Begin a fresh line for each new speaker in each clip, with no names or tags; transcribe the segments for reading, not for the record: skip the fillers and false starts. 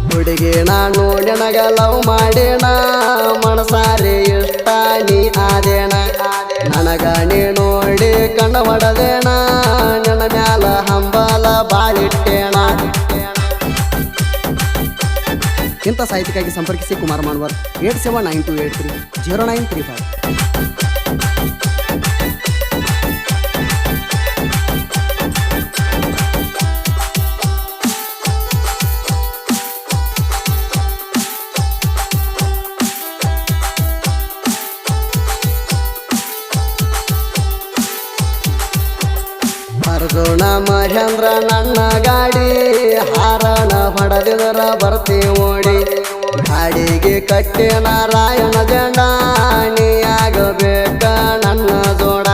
ಹುಡುಗಿ ನಾನು ನಿನಗ ಲವ್ ಮಾಡೇಣ ಮನಸಾರೆ ಇಷ್ಟ ನೀ ಆದೇಣ ನನಗ ನೀ ನೋಡಿ ಕಣ್ಣ ಹೊಡದೇಣ ನಿನ್ನ ಮ್ಯಾಲ ಹಂಬಲ ಬಾಳಿಟ್ಟೇಣ. ಇಂಥ ಸಾಹಿತ್ಯಕ್ಕಾಗಿ ಸಂಪರ್ಕಿಸಿ ಕುಮಾರ್ ಮಾನ್ವರ್ 8792830935. ಅರ್ಜುನ ಮಹೇಂದ್ರ ನನ್ನ ಗಾಡಿ ಹಾರಣ ಹೊಡೆದಿದರ ಬರ್ತಿ ಓಡಿ ಗಾಡಿಗೆ ಕಟ್ಟಿ ನಾರಾಯಣ ಜಂಡ ನೀ ಆಗಬೇಕ ನನ್ನ ಜೋಡ.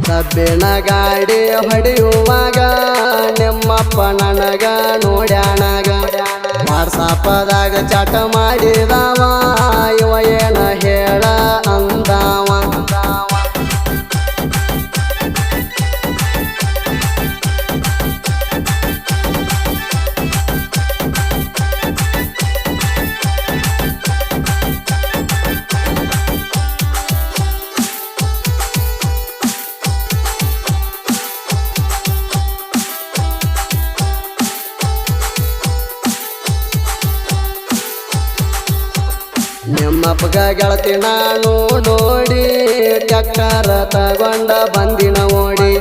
ಕಬ್ಬಿನ ಗಾಡಿ ಹೊಡೆಯುವಾಗ ನಿಮ್ಮಪ್ಪ ನನಗ ನೋಡ್ಯಾಣಗ ವಾಟ್ಸಾಪದಾಗ ಚಾಟ ಮಾಡಿದವ ಇವ ಏನ ಹೇಳ ಅಂದವ. ನಿಮ್ಮಪ್ಪಗ ಗೆಳತಿ ನಾನು ನೋಡಿ ಟ್ಯಾಕ್ಟರ ತಗೊಂಡ ಬಂದಿನ ಓಡಿ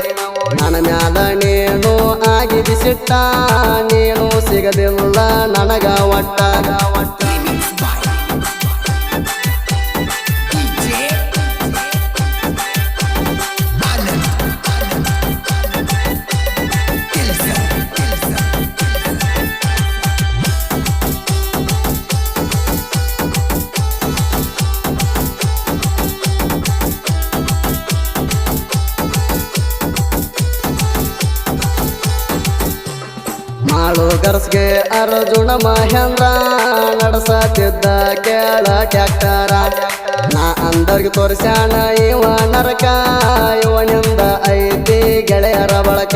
ನನ್ನ ಮ್ಯಾಲ ನೀನು ಆಗಿದಿ ಸಿಟ್ಟ ನೀನು ಸಿಗದಿಲ್ಲ ನನಗ ಒಟ್ಟ. ಮಾಳು ಗರ್ಸ್ಗೆ ಅರ್ಜುನ ಮಹೇಂದ್ರ ನಡೆಸತಿದ್ದ ಕೇಳ ಟ್ಯಾಕ್ಟರ ನಾ ಅಂದರ್ಗೆ ತೋರಿಸ್ಯಾಣ ಇವ ನರಕ ಇವನಿಂದ ಐತಿ ಗೆಳೆಯರ ಬಳಕ.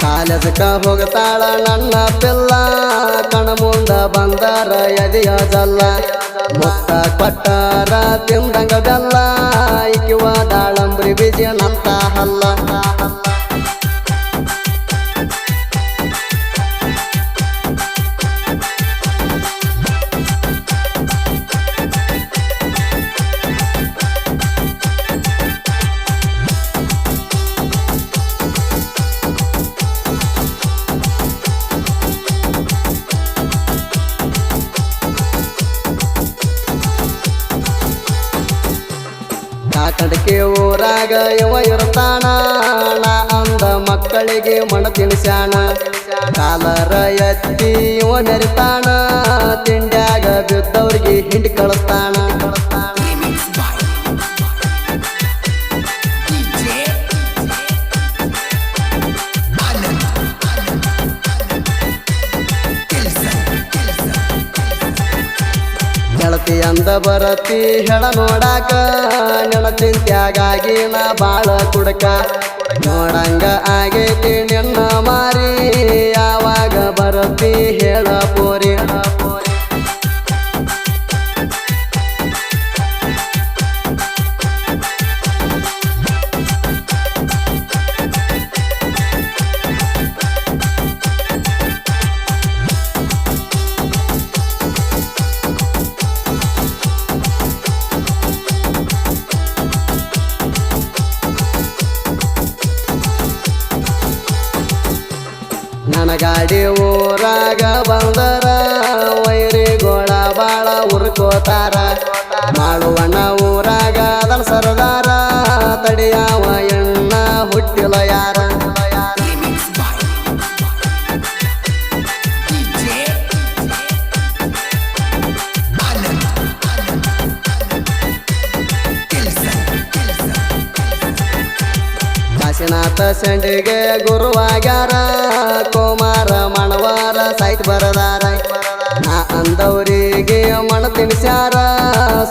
ಕಾಲೇಜಕ್ಕ ಹೋಗ್ತಾಳ ನನ್ನ ಪಿಲ್ಲ ಕಣ ಮುಂದ ಬಂದಾರ ಎದೆಯ ಜಲ್ಲ ಮುತ್ತ ಕೊಟ್ಟಾರ ತಿಂದಂಗ ಬೆಲ್ಲ ಇಕ್ಕಿವ ದಾಳಂಬ್ರಿ ಬೀಜನಂತ ಹಲ್ಲ. ಕಾಕಡಕ್ಕೆ ಊರಾಗ ಇವ ಇರ್ತಾನ ನಾ ಅಂದ ಮಕ್ಕಳಿಗೆ ಮಣ ತಿನ್ಸ್ಯಾಣ ಕಾಲರ ಎತ್ತಿ ಇವ ಮೆರಿತಾನ ತಿಂಡ್ಯಾಗ ಬಿದ್ದವ್ರಿಗೆ ಹಿಂಡಿ ಕಳಿಸ್ತಾನ. ಗೆಳತಿ ಅಂದ ಬರತಿ ಹೆಳ ನೋಡಾಕ ನೆನ ಚಿಂತ್ಯಾಗಾಗಿ ನಾ ಬಾಳ ಕುಡಕ ನೋಡಂಗ ಆಗೈತಿ ನಿನ್ನ ಮಾರಿ ಯಾವಾಗ ಬರತಿ ಹೇಳ ಪೋರಿ. ನನ್ನ ಗಾಡಿ ಊರಾಗ ಬಂದರ ವೈರಿಗೋಳ ಬಾಳ ಉರ್ಕೋತಾರ ಮಾಡುವಣ್ಣ ಊರಾಗ ಅದನ್ ಸರದಾರ ತಡಿಯಾವ ಎಣ್ಣ ಹುಟ್ಟಿಲ ಯಾರ ಕಾಶಿನಾಥ ಸಂಡಿಗೆ ಗುರುವಾಗ್ಯಾರ ಕುಮಾರ ಮಣವಾರ ಸೈಟ್ ಬರದಾರ ನಾ ಅಂದವರಿಗೆ ಮಣ ತಿನ್ಸ್ಯಾರ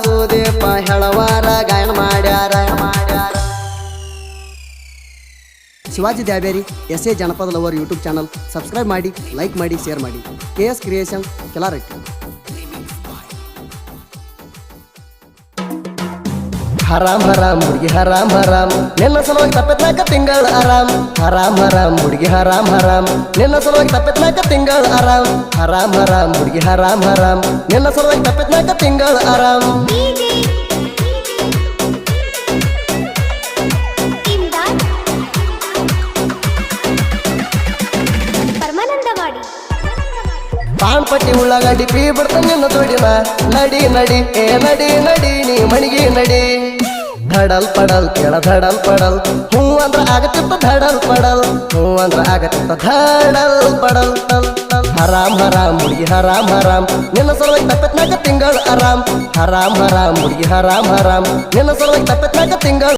ಸುದೀಪ ಹೆಳವಾರ ಗಾಯನ ಮಾಡ್ಯಾರ ಶಿವಾಜಿ ದ್ಯಾಬೇರಿ ಎಸ್.ಎ. ಜನಪದ ಲವರ್ ಯೂಟ್ಯೂಬ್ ಚಾನಲ್ ಸಬ್ಸ್ಕ್ರೈಬ್ ಮಾಡಿ ಲೈಕ್ ಮಾಡಿ ಶೇರ್ ಮಾಡಿ KS ಕ್ರಿಯೇಷನ್ ಕೆಲಾರಟ್ಟಿ
ಹರಾಮ್ ಹರಾಮ್ ಹುಡುಗಿ ಹರಾಮ್ ಹರಾಮ್ ನಿನ್ನ ಸಲುವಾಗಿ ತಪ್ಪತ್ನಾಕ ತಿಂಗಳ ಆರಾಮ್ ಹರಾಮ್ ಹರಾಮ್ ಹುಡುಗಿ ಹರಾಮ್ ಹರಾಮ್ ನಿನ್ನ ಸಲುವಾಗಿ ತಪ್ಪತ್ನಾಕ ತಿಂಗಳ ಆರಾಮ್ ಹರಾಮ್ ಹರಾಮ್ ಹುಡುಗಿ ಹರಾಮ್ ಹರಾಮ್ ನಿನ್ನ ಸಲುವಾಗಿ ತಪ್ಪತ್ನಾಕ ತಿಂಗಳ ಆರಾಮ್ ಪಾನ್ಪಟ್ಟಿ ಉಳ್ಳಾಗಡ್ಡಿ ಪೀ ಬಿಡ್ತಾನೆ ನಿನ್ನ ತೋಡಿನ ನಡಿ ನಡಿ ಏ ನಡಿ ನಡಿ ನೀ ಮಣಿಗೆ ನಡಿ ಧಡಲ್ ಪಡಲ್ ಕೇಳ ಧಡಲ್ ಪಡಲ್ ಹೂ ಅಂದ್ರ ಆಗತ್ತಿತ್ತ ಧಡಲ್ ಪಡಲ್ ಹೂ ಅಂದ್ರ ಆಗತ್ತಿತ್ತ ಧಡಲ್ ಪಡಲ್ ಟಲ್ ಟಲ್ ಹರಾಮ್ ಹರಾಮ್ ಹುಡುಗಿ ಹರಾಮ್ ಹರಾಮ್ ನಿನ್ನ ಸಲುವಾಗಿ ತಪ್ಪತ್ನಾಕ ತಿಂಗಳ ಆರಾಮ್ ಹರಾಮ್ ಹರಾಮ್ ಹುಡುಗಿ ಹರಾಮ್ ಹರಾಮ್ ನಿನ್ನ ಸಲುವಾಗಿ ತಪ್ಪತ್ನಾಕ ತಿಂಗಳ